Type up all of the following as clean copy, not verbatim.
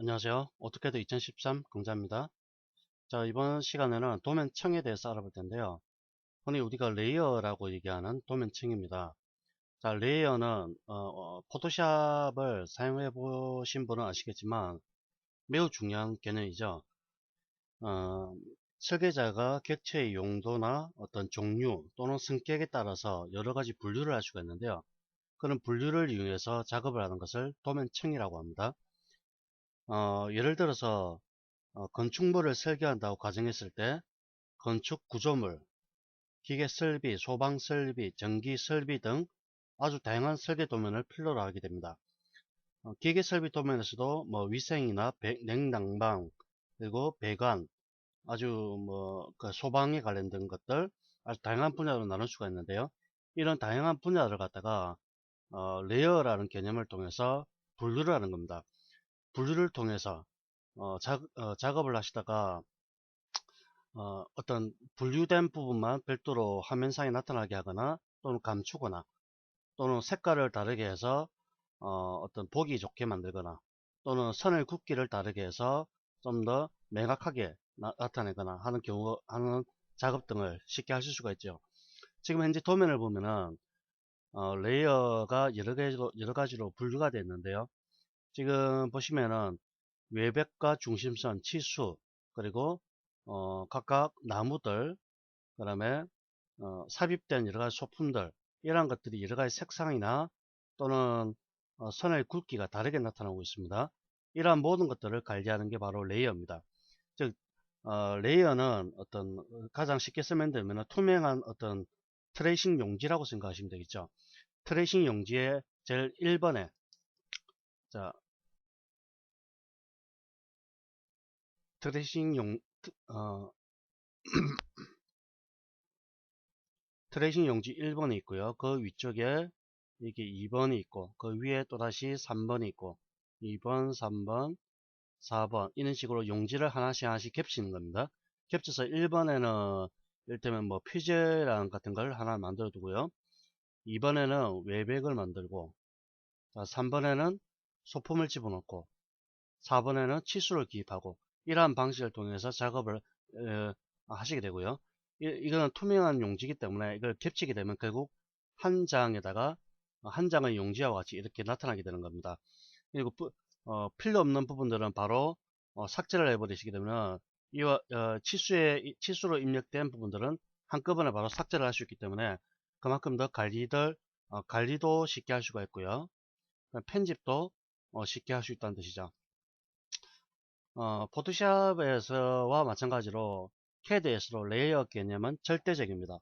안녕하세요. 오토캐드 2013 강좌입니다. 자, 이번 시간에는 도면층에 대해서 알아볼 텐데요. 흔히 우리가 레이어라고 얘기하는 도면층입니다. 자, 레이어는 포토샵을 사용해 보신 분은 아시겠지만 매우 중요한 개념이죠. 어, 설계자가 객체의 용도나 어떤 종류 또는 성격에 따라서 여러 가지 분류를 할 수가 있는데요. 그런 분류를 이용해서 작업을 하는 것을 도면층이라고 합니다. 예를 들어서 건축물을 설계한다고 가정했을 때 건축 구조물, 기계 설비, 소방 설비, 전기 설비 등 아주 다양한 설계 도면을 필요로 하게 됩니다. 기계 설비 도면에서도 뭐 위생이나 냉난방, 그리고 배관, 아주 그 소방에 관련된 것들 아주 다양한 분야로 나눌 수가 있는데요. 이런 다양한 분야를 갖다가 레이어라는 개념을 통해서 분류를 하는 겁니다. 분류를 통해서 작업을 하시다가 어떤 분류된 부분만 별도로 화면상에 나타나게 하거나 또는 감추거나 또는 색깔을 다르게 해서 어떤 보기 좋게 만들거나 또는 선을 굵기를 다르게 해서 좀 더 명확하게 나타내거나 하는 작업 등을 쉽게 하실 수가 있죠. 지금 현재 도면을 보면은 레이어가 여러 가지로 분류가 되어 있는데요. 지금 보시면은 외벽과 중심선, 치수, 그리고 각각 나무들, 그 다음에 삽입된 여러가지 소품들, 이러한 것들이 여러가지 색상이나 또는 선의 굵기가 다르게 나타나고 있습니다. 이러한 모든 것들을 관리하는 게 바로 레이어입니다. 즉 레이어는 어떤 가장 쉽게 설명드리면 투명한 어떤 트레이싱 용지라고 생각하시면 되겠죠. 트레이싱 용지의 제일 1번에 자 트레이싱 어, 트레이싱 용지 1번이 있고요. 그 위쪽에 이렇게 2번이 있고 그 위에 또다시 3번이 있고 2번, 3번, 4번 이런 식으로 용지를 하나씩 겹치는 겁니다. 겹쳐서 1번에는 이를테면 뭐 퓨즈랑 같은 걸 하나 만들어 두고요. 2번에는 외벽을 만들고 3번에는 소품을 집어넣고 4번에는 치수를 기입하고 이러한 방식을 통해서 작업을 하시게 되고요. 이거는 투명한 용지이기 때문에 이걸 겹치게 되면 결국 한 장에다가 한 장의 용지와 같이 이렇게 나타나게 되는 겁니다. 그리고 필요 없는 부분들은 바로 삭제를 해버리시게 되면 이와 치수로 입력된 부분들은 한꺼번에 바로 삭제를 할 수 있기 때문에 그만큼 더 관리도 쉽게 할 수가 있고요. 편집도 쉽게 할 수 있다는 뜻이죠. 포토샵에서와 마찬가지로 CAD에서도 레이어 개념은 절대적입니다.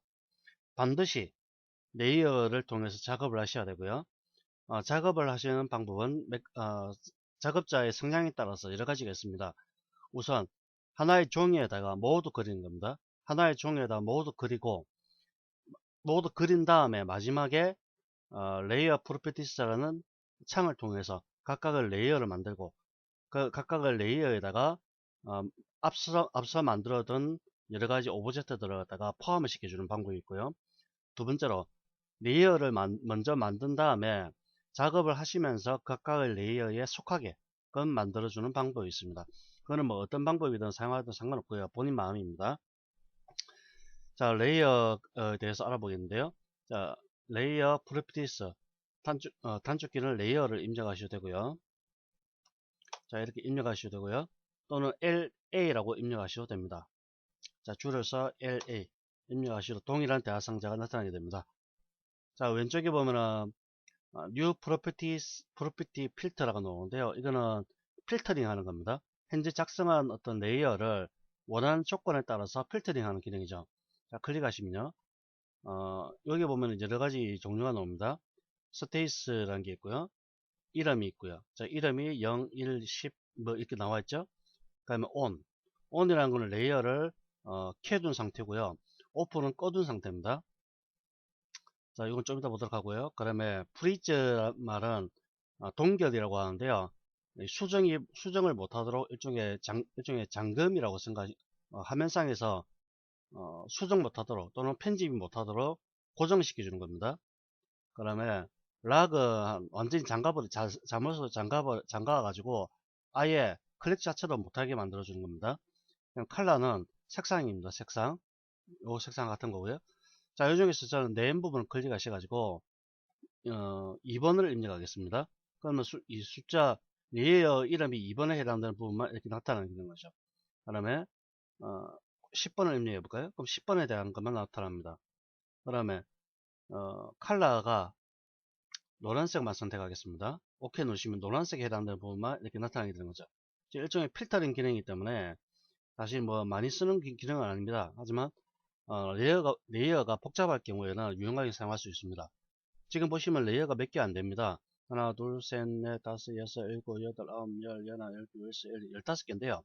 반드시 레이어를 통해서 작업을 하셔야 되고요. 작업을 하시는 방법은 작업자의 성향에 따라서 여러 가지가 있습니다. 우선 하나의 종이에다가 모두 그리는 겁니다. 하나의 종이에다 모두 그리고 모두 그린 다음에 마지막에 레이어 프로퍼티스라는 창을 통해서 각각의 레이어를 만들고 그 각각의 레이어에다가 어, 앞서 만들어둔 여러가지 오브젝트들을 갖다가 포함을 시켜주는 방법이 있고요. 두 번째로 레이어를 먼저 만든 다음에 작업을 하시면서 각각의 레이어에 속하게 그건 만들어주는 방법이 있습니다. 그거는 뭐 어떤 방법이든 사용하든 상관없고요. 본인 마음입니다. 자, 레이어에 대해서 알아보겠는데요. 자, 레이어 프로퍼티스 단축키는 레이어를 입력하셔도 되고요. 자, 이렇게 입력하셔도 되고요. 또는 LA라고 입력하셔도 됩니다. 자, 줄여서 LA 입력하셔도 동일한 대화상자가 나타나게 됩니다. 자, 왼쪽에 보면은 New Property Filter라고 나오는데요. 이거는 필터링 하는 겁니다. 현재 작성한 어떤 레이어를 원하는 조건에 따라서 필터링 하는 기능이죠. 자, 클릭하시면요. 여기 보면 여러 가지 종류가 나옵니다. 스테이스라는 게 있고요. 이름이 있고요. 자, 이름이 0, 1, 10 뭐 이렇게 나와 있죠. 그다음에 on이라는 거는 레이어를 켜둔 상태고요. open은 꺼둔 상태입니다. 자, 이건 좀 이따 보도록 하고요. 그다음에 freeze 말은 동결이라고 하는데요. 수정을 못하도록 일종의 잠금이라고 생각. 화면상에서 수정 못하도록 또는 편집이 못하도록 고정시켜 주는 겁니다. 그 다음에 락은 완전히 잠가서 잠가가지고 아예 클릭 자체도 못하게 만들어 주는 겁니다. 그냥 컬러는 색상입니다. 색상. 요 색상 같은 거고요. 자, 요 중에서 저는 네임 부분을 클릭하셔가지고 2번을 입력하겠습니다. 그러면 이 숫자 레이어 이름이 2번에 해당되는 부분만 이렇게 나타나는 거죠. 그다음에 10번을 입력해 볼까요? 그럼 10번에 대한 것만 나타납니다. 그다음에 컬러가 노란색만 선택하겠습니다. OK 누르시면 노란색에 해당되는 부분만 이렇게 나타나게 되는 거죠. 일종의 필터링 기능이기 때문에 사실 뭐 많이 쓰는 기능은 아닙니다. 하지만 레이어가 복잡할 경우에는 유용하게 사용할 수 있습니다. 지금 보시면 레이어가 몇 개 안 됩니다. 하나, 둘, 셋, 넷, 다섯, 여섯, 일곱, 여덟, 아홉, 열, 열하나, 열둘, 열세, 열다섯 개인데요.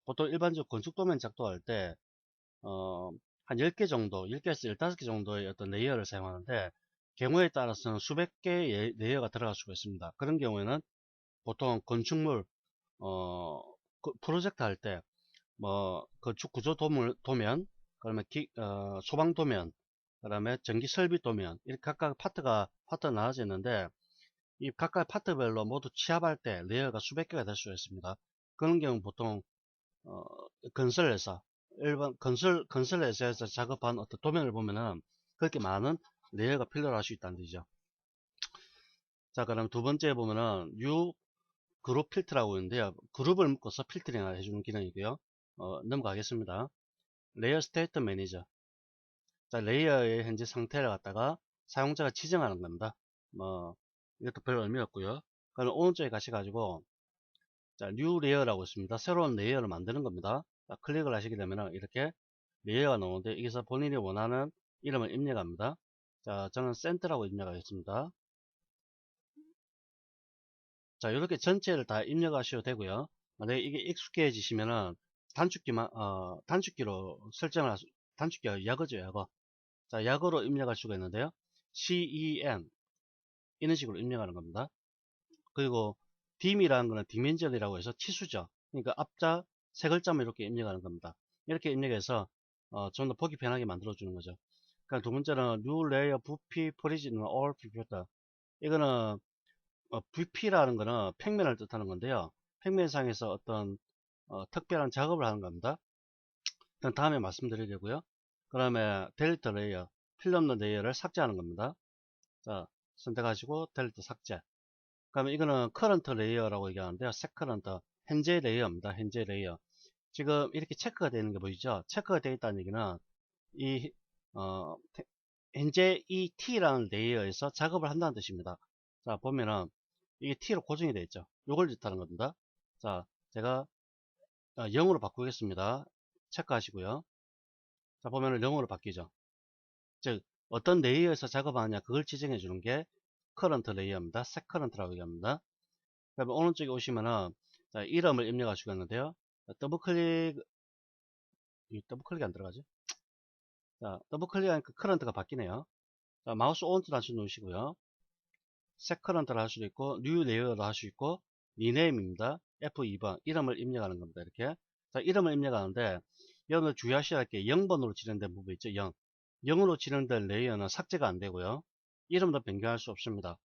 보통 일반적 건축 도면 작동할 때, 한 10개 정도, 10개에서 15개 정도의 어떤 레이어를 사용하는데, 경우에 따라서는 수백 개의 레이어가 들어갈 수가 있습니다. 그런 경우에는 보통 건축물, 프로젝트 할 때, 뭐, 건축 구조 도면, 그러면 소방 도면, 그 다음에 전기 설비 도면, 이렇게 각각 파트가 나눠져 있는데, 이 각각 파트별로 모두 취합할 때 레이어가 수백 개가 될 수가 있습니다. 그런 경우 보통 어, 건설회사 일반 건설회사에서 작업한 어떤 도면을 보면은 그렇게 많은 레이어가 필요로 할 수 있다는 뜻이죠. 자, 그럼 두 번째 보면은 U 그룹 필터라고 있는데요. 그룹을 묶어서 필터링을 해주는 기능이고요. 넘어가겠습니다. 레이어 스테이트 매니저. 자, 레이어의 현재 상태를 갖다가 사용자가 지정하는 겁니다. 뭐 이것도 별 의미 없고요. 그럼 오른쪽에 가셔가지고 자, 뉴 레이어라고 있습니다. 새로운 레이어를 만드는 겁니다. 자, 클릭을 하시게 되면 이렇게 레이어가 나오는데 여기서 본인이 원하는 이름을 입력합니다. 자, 저는 센터라고 입력하겠습니다. 자, 이렇게 전체를 다 입력하셔도 되고요. 만약에 이게 익숙해지시면은 단축키로 단축키가 약어죠, 약어. 자, 약어로 입력할 수가 있는데요. CEN 이런 식으로 입력하는 겁니다. 그리고 dim이라는 거는 디멘전이라고 해서 치수죠. 그러니까 앞자 세 글자만 이렇게 입력하는 겁니다. 이렇게 입력해서 좀 더 보기 편하게 만들어 주는 거죠. 그러니까 두 번째는 new layer 부피 프리즈는 all preferred. 이거는 부피라는 거는 평면을 뜻하는 건데요. 평면상에서 어떤 특별한 작업을 하는 겁니다. 다음에 말씀드리려고요. 그 다음에 델리트 레이어, 필요 없는 레이어를 삭제하는 겁니다. 자, 선택하시고 델리트 삭제. 그러면 이거는 커런트 레이어라고 얘기하는데요. 세커런트, 현재 레이어입니다. 현재 레이어. 지금 이렇게 체크가 되는 게 보이죠? 체크가 되어 있다는 얘기는 이 어, 현재 이 T라는 레이어에서 작업을 한다는 뜻입니다. 자, 보면은 이게 T로 고정이 되어 있죠. 요걸 뜻하는 겁니다. 자, 제가 0으로 바꾸겠습니다. 체크하시고요. 자, 보면은 0으로 바뀌죠. 즉 어떤 레이어에서 작업하느냐 그걸 지정해 주는 게 커런트 레이어입니다. 세커런트라고 얘기합니다. 그러면 오른쪽에 오시면은 자, 이름을 입력하시고 있는데요. 더블클릭이 안 들어가죠? 자, 더블클릭하니까 커런트가 바뀌네요. 자, 마우스 오른쪽 단추 누르시고요. 세커런트를 할 수도 있고 뉴 레이어를 할 수 있고 리네임입니다. F2번 이름을 입력하는 겁니다. 이렇게 자, 이름을 입력하는데 여러분들 주의하셔야 할 게 0번으로 진행된 부분 있죠. 0. 0으로 진행된 레이어는 삭제가 안 되고요. 이름도 변경할 수 없습니다.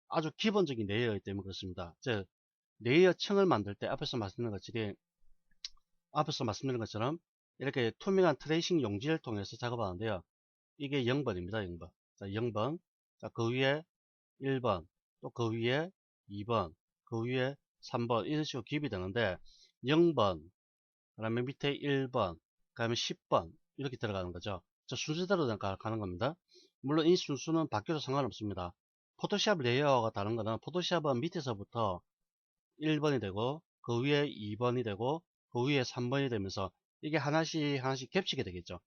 아주 기본적인 레이어이기 때문에 그렇습니다. 즉 레이어 층을 만들 때 앞에서 말씀드린 것처럼 이렇게 투명한 트레이싱 용지를 통해서 작업하는데요. 이게 0번입니다. 0번. 자, 0번. 자, 그 위에 1번, 또 그 위에 2번, 그 위에 3번 이런 식으로 기입이 되는데 0번, 그 다음에 밑에 1번, 그 다음에 10번 이렇게 들어가는 거죠. 저 순서대로 가는 겁니다. 물론 이 순서는 바뀌어도 상관없습니다. 포토샵 레이어가 다른 거는 포토샵은 밑에서부터 1번이 되고 그 위에 2번이 되고 그 위에 3번이 되면서 이게 하나씩 하나씩 겹치게 되겠죠.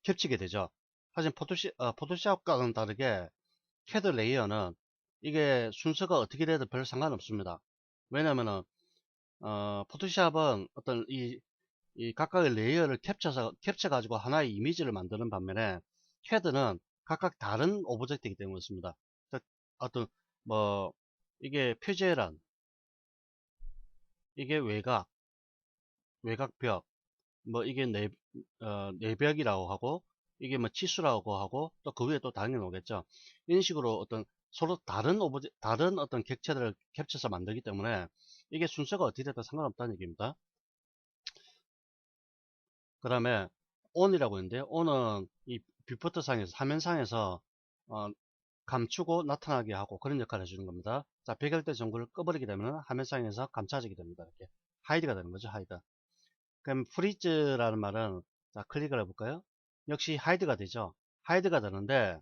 겹치게 되죠. 하지만 포토샵과는 다르게 캐드 레이어는 이게 순서가 어떻게 돼도 별 상관없습니다. 왜냐면은 포토샵은 어떤 이 각각의 레이어를 캡쳐 가지고 하나의 이미지를 만드는 반면에 캐드는 각각 다른 오브젝트이기 때문에 그렇습니다. 어떤 뭐 이게 표제란, 이게 외곽벽, 뭐 이게 내벽이라고 하고 이게 뭐 치수라고 하고 또 그 위에 또 당연히 오겠죠. 이런 식으로 어떤 서로 다른 어떤 객체들을 겹쳐서 만들기 때문에 이게 순서가 어떻게 됐다 상관없다는 얘기입니다. 그 다음에 on이라고 있는데 on은 이 뷰포트상에서 화면상에서 감추고 나타나게 하고 그런 역할을 해주는 겁니다. 자, 백열대 전구를 꺼버리게 되면 화면상에서 감춰지게 됩니다. 이렇게 하이드가 되는 거죠. 하이드. 그럼 프리즈라는 말은 자 클릭을 해볼까요? 역시 하이드가 되죠. 하이드가 되는데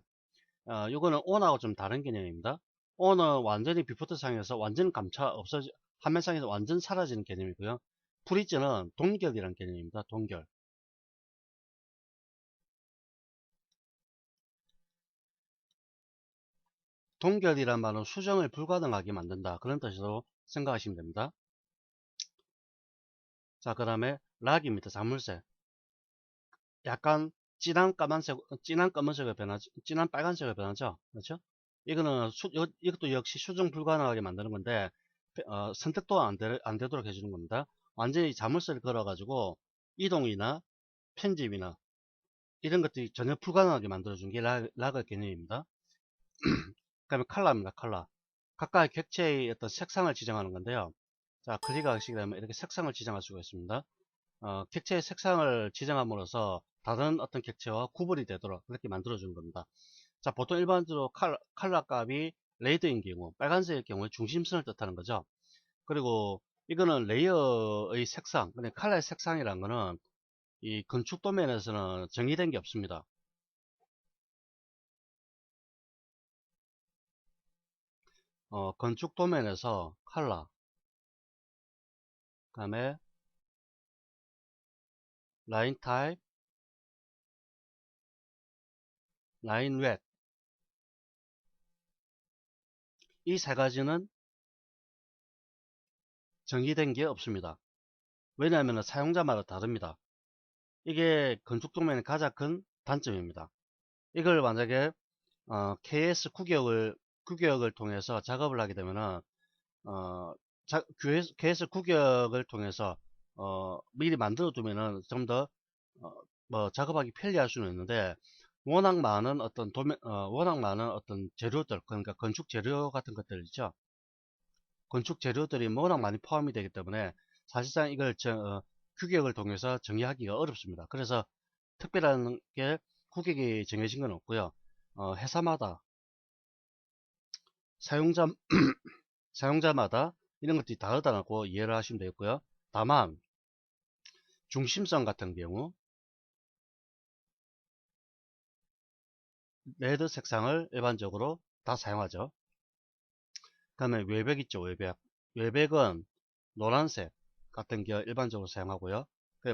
이거는 on하고 좀 다른 개념입니다. on은 완전히 비포트 상에서 완전 감춰 없어지 화면상에서 완전 사라지는 개념이고요. 프리즈는 동결이라는 개념입니다. 동결. 동결이란 말은 수정을 불가능하게 만든다. 그런 뜻으로 생각하시면 됩니다. 자, 그 다음에 락입니다. 자물쇠. 약간 진한 까만색, 진한 검은색으로 변하죠. 진한 빨간색으로 변하죠. 그렇죠? 이거는 이것도 역시 수정 불가능하게 만드는 건데 선택도 안 되도록 해주는 겁니다. 완전히 자물쇠를 걸어가지고 이동이나 편집이나 이런 것들이 전혀 불가능하게 만들어준 게 락의 개념입니다. 그다음에 컬러입니다. 컬러. 각각의 객체의 어떤 색상을 지정하는 건데요. 자, 클릭하시게 되면 이렇게 색상을 지정할 수가 있습니다. 객체의 색상을 지정함으로써 다른 어떤 객체와 구분이 되도록 그렇게 만들어주는 겁니다. 자, 보통 일반적으로 컬러 값이 레드인 경우, 빨간색의 경우에 중심선을 뜻하는 거죠. 그리고 이거는 레이어의 색상, 그러니까 컬러의 색상이라는 거는 이 건축 도면에서는 정의된 게 없습니다. 건축 도면에서 컬러, 그 다음에 라인 타입, 라인 웹, 이 세 가지는 정의된 게 없습니다. 왜냐하면 사용자마다 다릅니다. 이게 건축 도면의 가장 큰 단점입니다. 이걸 만약에 KS 구격을 통해서 작업을 하게 되면은 KS 구격을 통해서 미리 만들어 두면은 좀 더 뭐 작업하기 편리할 수는 있는데 워낙 많은 어떤 재료들, 그러니까 건축 재료 같은 것들 있죠. 건축 재료들이 워낙 많이 포함이 되기 때문에 사실상 이걸 규격을 통해서 정의하기가 어렵습니다. 그래서 특별한 게 규격이 정해진 건 없고요. 회사마다 사용자 사용자마다 이런 것들이 다르다고 이해를 하시면 되겠고요. 다만 중심성 같은 경우 레드 색상을 일반적으로 다 사용하죠. 그 다음에 외벽 있죠. 외벽은 노란색 같은 게 일반적으로 사용하고요.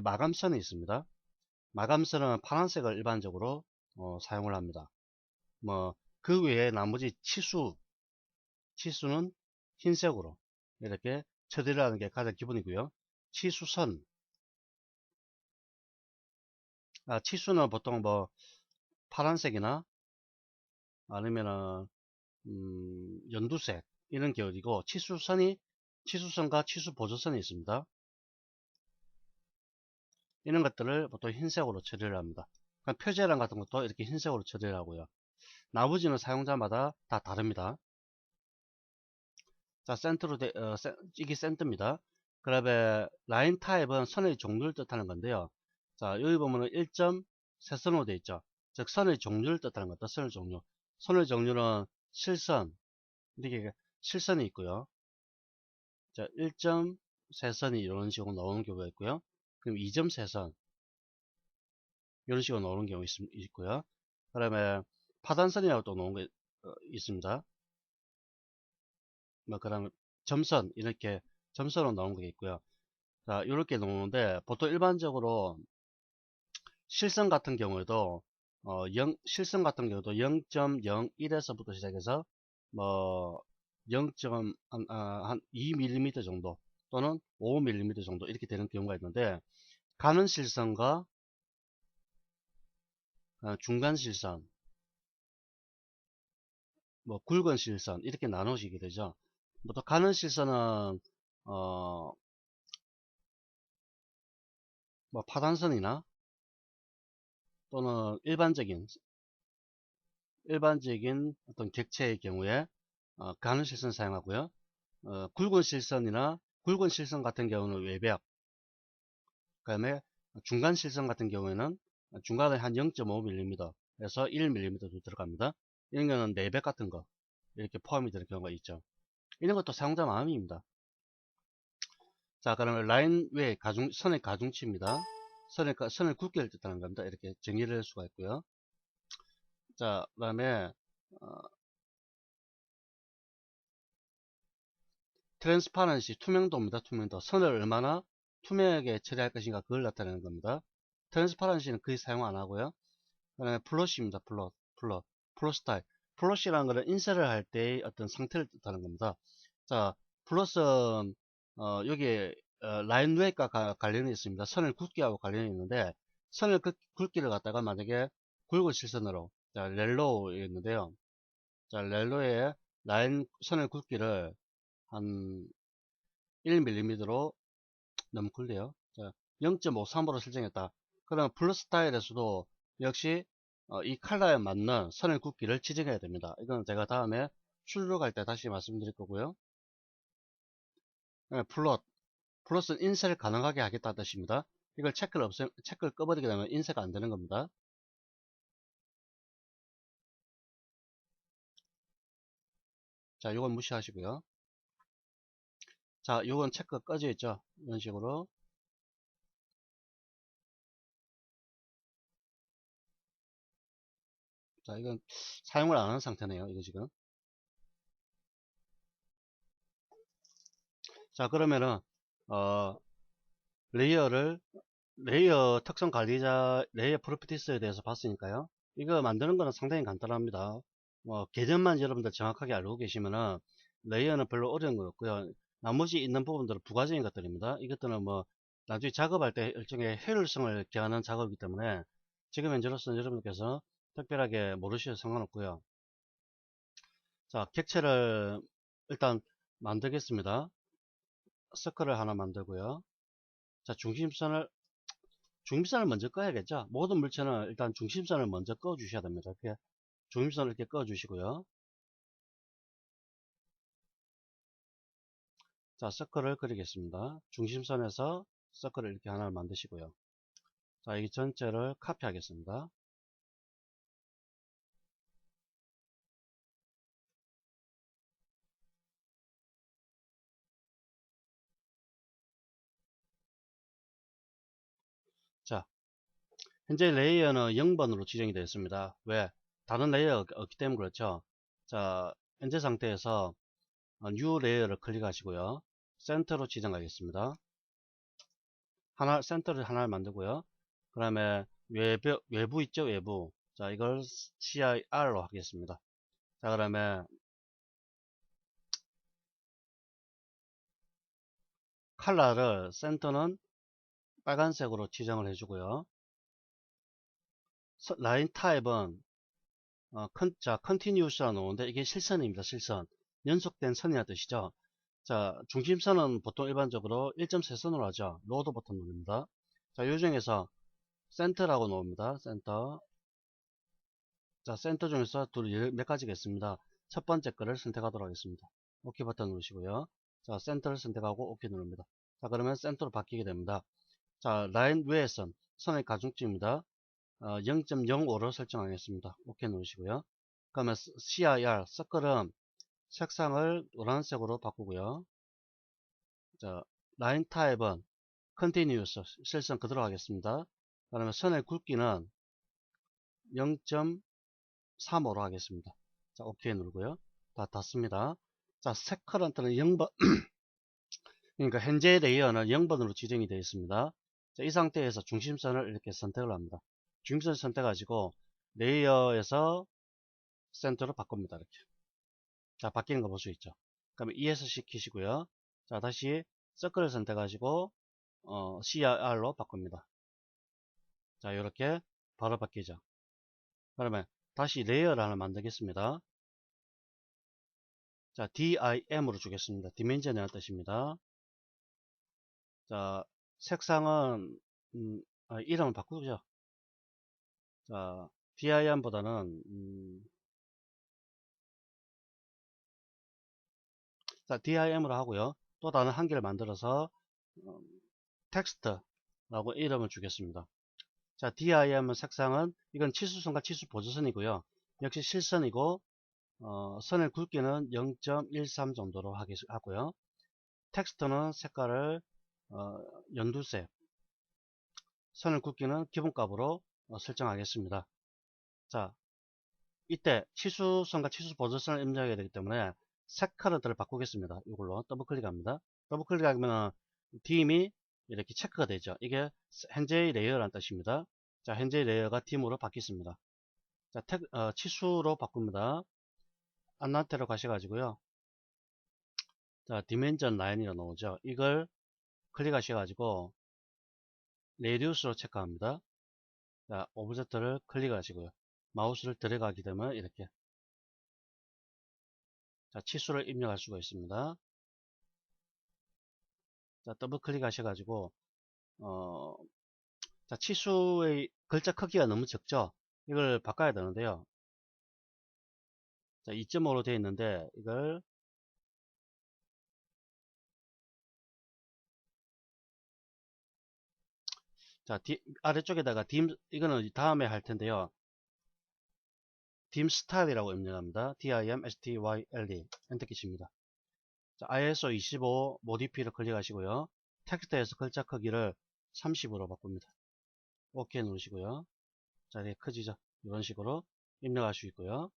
마감선이 있습니다. 마감선은 파란색을 일반적으로 사용을 합니다. 뭐 그 외에 나머지 치수는 흰색으로 이렇게 처리하는 게 가장 기본이고요. 치수선, 치수는 보통 뭐 파란색이나 아니면은 연두색 이런 계열이고 치수선과 치수 보조선이 있습니다. 이런 것들을 보통 흰색으로 처리를 합니다. 표제란 같은 것도 이렇게 흰색으로 처리를 하고요. 나머지는 사용자마다 다 다릅니다. 자, 이게 센터입니다. 그 다음에 라인 타입은 선의 종류를 뜻하는 건데요. 자, 여기 보면은 1점 세선으로 되어 있죠. 즉 선의 종류를 뜻하는 것도 선의 종류. 선의 종류는 실선, 이렇게 실선이 있고요. 자, 1점 세선이 이런 식으로 나오는 경우가 있고요. 그럼 2점 세선 이런 식으로 나오는 경우 있고요. 그 다음에 파단선이라고 또 나오는 게 있습니다. 뭐 그다음에 점선 이렇게 점선으로 나오는 게 있고요. 자, 이렇게 나오는데 보통 일반적으로 실선 같은 경우에도 실선 같은 경우도 0.01에서부터 시작해서 뭐 0. 한 2mm 정도 또는 5mm 정도 이렇게 되는 경우가 있는데 가는 실선과 중간 실선, 뭐 굵은 실선 이렇게 나누시게 되죠. 보통 가는 실선은 뭐 파단선이나 또는 일반적인 어떤 객체의 경우에 가는 실선 사용하고요. 굵은 실선이나 굵은 실선 같은 경우는 외벽, 그 다음에 중간 실선 같은 경우에는 중간에 한 0.5mm 에서 1mm 들어갑니다. 이런 거는 내벽 같은 거 이렇게 포함이 되는 경우가 있죠. 이런 것도 사용자 마음입니다. 자, 그러면 라인 외 선의 가중치입니다. 선을 굵게 뜻하는 겁니다. 이렇게 정의를 할 수가 있고요. 자, 그 다음에 트랜스파런시, 투명도입니다. 투명도. 선을 얼마나 투명하게 처리할 것인가 그걸 나타내는 겁니다. 트랜스파런시는 거의 사용 안 하고요. 그 다음에 플롯입니다. 플롯 스타일. 플롯이라는 것은 인쇄를 할 때의 어떤 상태를 뜻하는 겁니다. 자, 플롯은 여기에 라인 웨이가 관련이 있습니다. 선을 굵게 하고 관련이 있는데, 선을 굵기를 갖다가 만약에 굵은 실선으로, 자, 렐로우였는데요. 자, 렐로의 라인 선을 굵기를 한 1mm로 너무 굵네요. 자, 0.53으로 설정했다. 그러면 블루 스타일에서도 역시 이 컬러에 맞는 선을 굵기를 지정해야 됩니다. 이건 제가 다음에 출력할 때 다시 말씀드릴 거고요. 플롯은 인쇄를 가능하게 하겠다는 뜻입니다. 이걸 체크를 꺼버리게 되면 인쇄가 안 되는 겁니다. 자, 이건 무시하시고요. 자, 이건 체크 꺼져 있죠. 이런 식으로. 자, 이건 사용을 안 하는 상태네요. 이거 지금. 자, 그러면은 어, 레이어 특성 관리자 레이어 프로퍼티스에 대해서 봤으니까요. 이거 만드는 거는 상당히 간단합니다. 뭐 개념만 여러분들 정확하게 알고 계시면은 레이어는 별로 어려운 건 없고요. 나머지 있는 부분들은 부가적인 것들입니다. 이것들은 뭐 나중에 작업할 때 일종의 효율성을 기하는 작업이기 때문에 지금 현재로서는 여러분께서 특별하게 모르셔도 상관없고요. 자, 객체를 일단 만들겠습니다. 서클을 하나 만들고요. 자, 중심선을 먼저 꺼야겠죠. 모든 물체는 일단 중심선을 먼저 꺼 주셔야 됩니다. 이렇게 중심선을 이렇게 꺼 주시고요. 자, 서클을 그리겠습니다. 중심선에서 서클을 이렇게 하나를 만드시고요. 자, 이 전체를 카피하겠습니다. 자, 현재 레이어는 0번으로 지정이 되어 있습니다. 왜? 다른 레이어가 없기 때문에 그렇죠. 자, 현재 상태에서 뉴 레이어를 클릭하시고요. 센터로 지정하겠습니다. 센터를 하나를 만들고요. 그 다음에 외부 있죠, 외부. 자, 이걸 CIR로 하겠습니다. 자, 그러면 컬러를 센터는 빨간색으로 지정을 해주고요. 라인 타입은 컨티뉴스라고 나오는데 이게 실선입니다. 실선. 연속된 선이라는 뜻이죠. 자, 중심선은 보통 일반적으로 1.3선으로 하죠. 로드 버튼 누릅니다. 자, 요 중에서 센터라고 나옵니다. 센터. 자, 센터 중에서 몇 가지가 있습니다. 첫 번째 거를 선택하도록 하겠습니다. 오케이 버튼 누르시고요. 자, 센터를 선택하고 오케이 누릅니다. 자, 그러면 센터로 바뀌게 됩니다. 자, 라인 위의 선의 가중치입니다. 0.05로 설정하겠습니다. 오케이 누르시고요. 그러면 CIR, 서클은 색상을 노란색으로 바꾸고요. 자, 라인 타입은 Continuous, 실선 그대로 하겠습니다. 그러면 선의 굵기는 0.35로 하겠습니다. 자, 오케이 누르고요. 다 닫습니다. 자, 색 커런트는 0번, 그러니까 현재 레이어는 0번으로 지정이 되어 있습니다. 자, 이 상태에서 중심선을 이렇게 선택을 합니다. 중심선 선택하시고 레이어에서 센터로 바꿉니다. 이렇게. 자, 바뀌는 거 볼 수 있죠. 그러면 ES 시키시고요. 자, 다시 서클을 선택하시고 CR로 바꿉니다. 자, 이렇게 바로 바뀌죠. 그러면 다시 레이어를 하나 만들겠습니다. 자, DIM으로 주겠습니다. 디멘전이라는 뜻입니다. 자, 색상은 이름을 바꾸죠. 자, DIM보다는 자, DIM으로 하고요. 또 다른 한 개를 만들어서 어, 텍스트라고 이름을 주겠습니다. 자, DIM 색상은 이건 치수선과 치수 보조선이고요. 역시 실선이고 선의 굵기는 0.13 정도로 하고요. 텍스트는 색깔을 연두색, 선의 굵기는 기본값으로 설정하겠습니다. 자, 이때 치수선과 치수 보조선을 입력해야 되기 때문에 색 컬러들을 바꾸겠습니다. 이걸로 더블 클릭합니다. 더블 클릭하면 딤이 이렇게 체크가 되죠. 이게 현재의 레이어라는 뜻입니다. 자, 현재의 레이어가 딤으로 바뀌습니다. 자, 치수로 바꿉니다. 안나테로 가셔가지고요. 자, 디멘전 라인이라고 나오죠. 이걸 클릭하셔가지고 레디우스로 체크합니다. 자, 오브젝트를 클릭하시고요. 마우스를 들어가게 되면 이렇게 자, 치수를 입력할 수가 있습니다. 자, 더블 클릭하셔가지고 자, 치수의 글자 크기가 너무 적죠. 이걸 바꿔야 되는데요. 자, 2.5로 되어 있는데 이걸 자, 아래쪽에다가 이거는 다음에 할 텐데요. 딤 스타일이라고 입력합니다. DIMSTYLE 엔터키 칩니다. 자, ISO 25 모디피를 클릭하시고요. 텍스트에서 글자 크기를 30으로 바꿉니다. OK 누르시고요. 자, 이렇게 커지죠. 이런 식으로 입력할 수 있고요.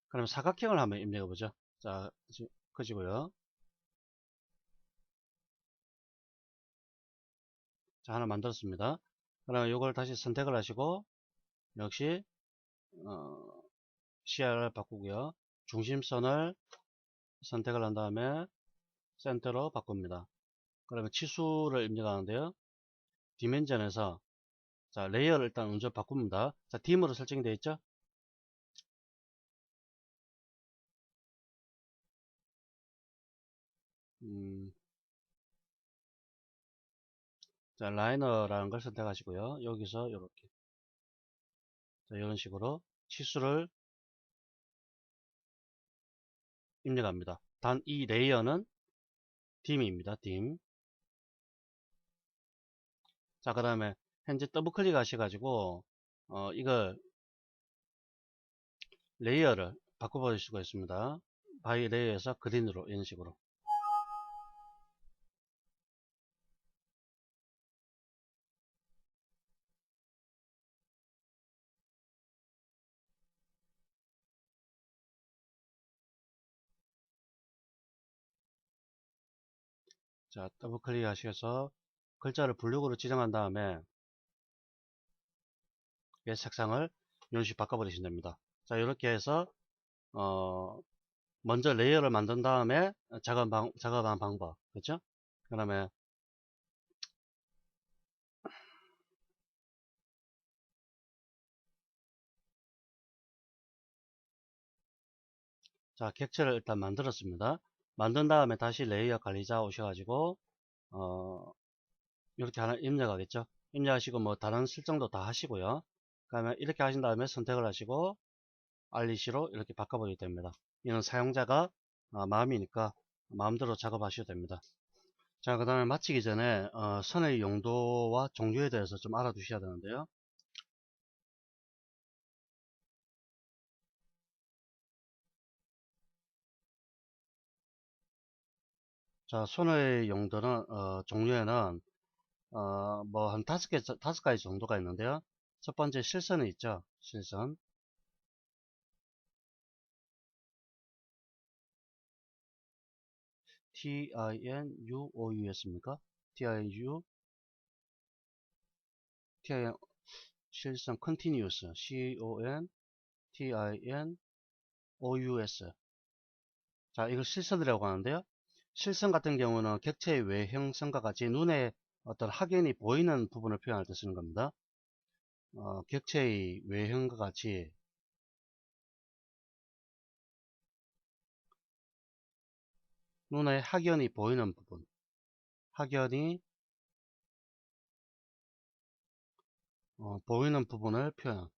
그럼 사각형을 한번 입력해 보죠. 자, 커지고요. 자, 하나 만들었습니다. 그럼 이걸 다시 선택을 하시고 역시 시야를 바꾸고요. 중심선을 선택을 한 다음에 센터로 바꿉니다. 그러면 치수를 입력하는데요. 디멘전에서 자, 레이어를 일단 먼저 바꿉니다. 자, 딤으로 설정이 되어 있죠. 자, 라이너라는 걸 선택하시고요. 여기서 이렇게 자, 이런 식으로 치수를 입력합니다. 단 이 레이어는 딤입니다. 딤. 자, 그 다음에 현재 더블 클릭 하셔가지고 이걸 레이어를 바꿔볼 수가 있습니다. 바이 레이어에서 그린으로 이런 식으로. 자, 더블 클릭 하셔서 글자를 블록으로 지정한 다음에 얘 색상을 이런 식으로 바꿔버리시면 됩니다. 자, 이렇게 해서 먼저 레이어를 만든 다음에 작업한 방법, 그렇죠? 그 다음에 자, 객체를 일단 만들었습니다. 만든 다음에 다시 레이어 관리자 오셔가지고 이렇게 하나 입력하겠죠. 입력하시고 뭐 다른 설정도 다 하시고요. 그러면 이렇게 하신 다음에 선택을 하시고 REC로 이렇게 바꿔버리게 됩니다. 이는 사용자가 마음이니까 마음대로 작업하셔도 됩니다. 자, 그 다음에 마치기 전에 선의 용도와 종류에 대해서 좀 알아두셔야 되는데요. 자, 선의 용도는 종류에는 뭐 한 다섯 가지 정도가 있는데요. 첫 번째 실선이 있죠. 실선. TINUOUS입니까? TINU, TIN 실선 continuous, CONTINOUS. 자, 이걸 실선이라고 하는데요. 실선 같은 경우는 객체의 외형성과 같이 눈에 어떤 확연히 보이는 부분을 표현할 때 쓰는 겁니다. 객체의 외형과 같이 눈에 확연히 보이는 부분, 확연히 보이는 부분을 표현.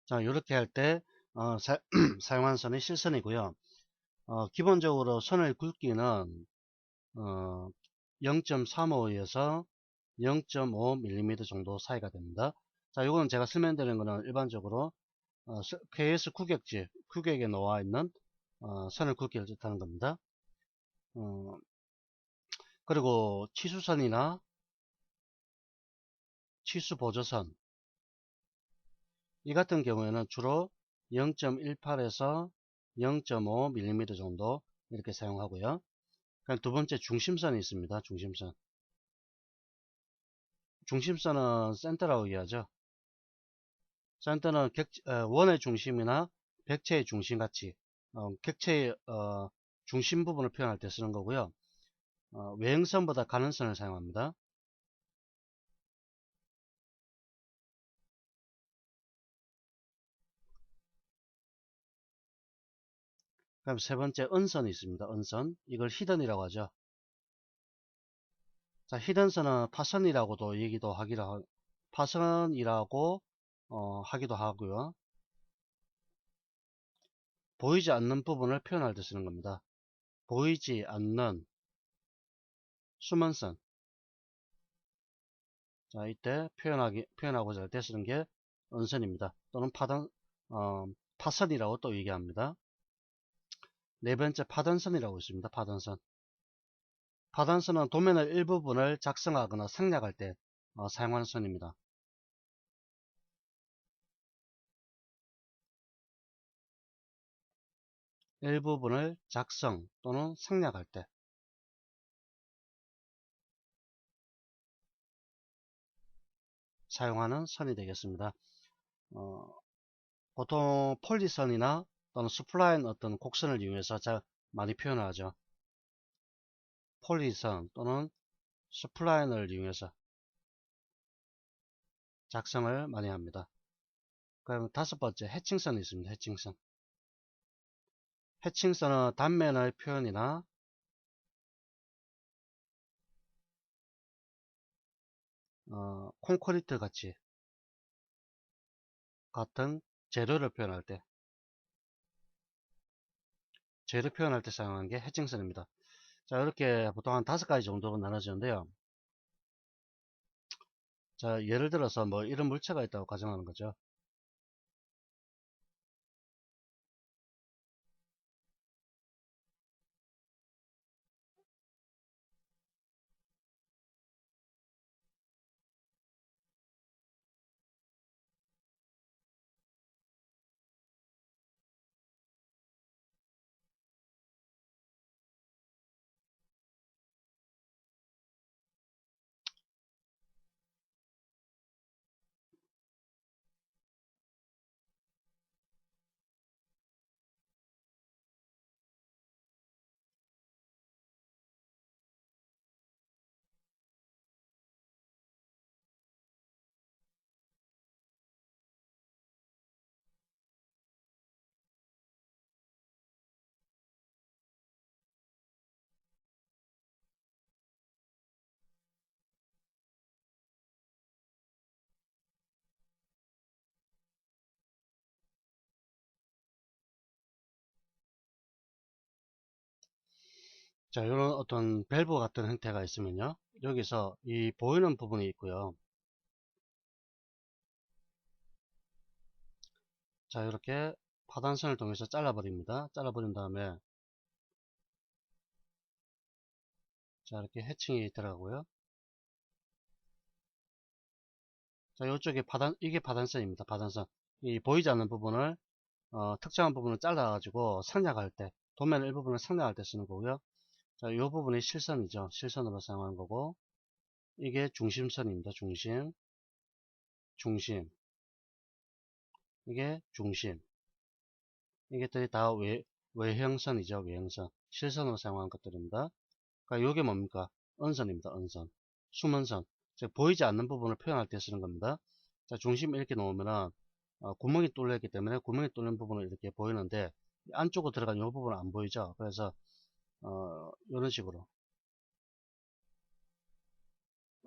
자, 이렇게 할 때 사용한 선이 실선이고요. 기본적으로 선을 굵기는 0.35에서 0.5mm 정도 사이가 됩니다. 자, 이거는 제가 설명드리는 거는 일반적으로 KS 규격에 나와 있는 선을 굵기를 뜻하는 겁니다. 어, 그리고 치수선이나 치수보조선 이 같은 경우에는 주로 0.18에서 0.5mm 정도 이렇게 사용하고요. 그럼 두 번째 중심선이 있습니다. 중심선은 센터라고 이해하죠. 센터는 원의 중심이나 객체의 중심 같이 객체의 중심 부분을 표현할 때 쓰는 거고요. 외형선보다 가능선을 사용합니다. 그럼 세 번째 은선이 있습니다. 은선 이걸 히든이라고 하죠. 자, 히든선은 파선이라고도 얘기도 파선이라고 하기도 하고요. 보이지 않는 부분을 표현할 때 쓰는 겁니다. 보이지 않는 수먼선. 자, 이때 표현하고자 할 때 쓰는 게 은선입니다. 또는 파선이라고 또 얘기합니다. 네 번째 파단선이라고 있습니다. 파단선. 파단선은 도면의 일부분을 작성하거나 생략할 때 사용하는 선입니다. 일부분을 작성 또는 생략할 때 사용하는 선이 되겠습니다. 보통 폴리선이나 또는 스플라인 어떤 곡선을 이용해서 많이 표현하죠. 폴리선 또는 스플라인을 이용해서 작성을 많이 합니다. 그럼 다섯 번째 해칭선이 있습니다. 해칭선. 해칭선은 단면의 표현이나 콘크리트 같은 재료를 표현할 때 사용하는 게 해칭선입니다. 자, 이렇게 보통 한 다섯 가지 정도로 나눠지는데요. 자, 예를 들어서 뭐 이런 물체가 있다고 가정하는 거죠. 자, 이런 어떤 밸브 같은 형태가 있으면요. 여기서 이 보이는 부분이 있고요. 자, 이렇게 파단선을 통해서 잘라버립니다. 잘라버린 다음에 자, 이렇게 해칭이 들어가고요. 자, 이쪽에 이게 파단선입니다. 파단선. 이 보이지 않는 부분을 특정한 부분을 잘라가지고 생략할 때, 도면 일부분을 생략할 때 쓰는 거고요. 자, 이 부분이 실선이죠. 실선으로 사용하는 거고, 이게 중심선입니다. 중심. 이게 중심. 이게 다 외형선이죠. 외형선. 실선으로 사용하는 것들입니다. 그러니까 이게 뭡니까? 은선입니다. 은선. 수문선. 즉 보이지 않는 부분을 표현할 때 쓰는 겁니다. 자, 중심 이렇게 놓으면은 구멍이 뚫려 있기 때문에 구멍이 뚫린 부분은 이렇게 보이는데 안쪽으로 들어간 이 부분은 안 보이죠. 그래서 이런 식으로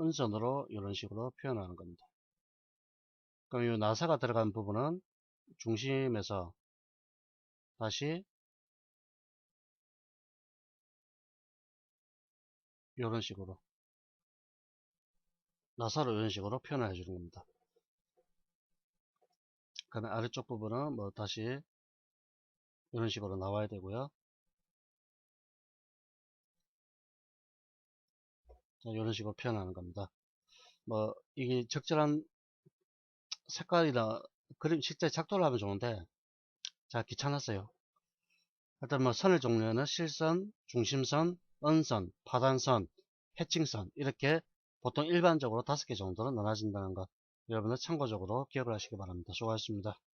은선으로 이런 식으로 표현하는 겁니다. 그럼 이 나사가 들어간 부분은 중심에서 다시 이런 식으로 나사로 이런 식으로 표현을 해주는 겁니다. 그 다음에 아래쪽 부분은 뭐 다시 이런 식으로 나와야 되고요. 자, 이런 식으로 표현하는 겁니다. 뭐 이게 적절한 색깔이나 그림 실제 작도를 하면 좋은데 자 귀찮았어요. 일단 뭐 선의 종류는 실선, 중심선, 언선, 파단선, 해칭선 이렇게 보통 일반적으로 5개 정도로 나눠진다는 것 여러분들 참고적으로 기억을 하시기 바랍니다. 수고하셨습니다.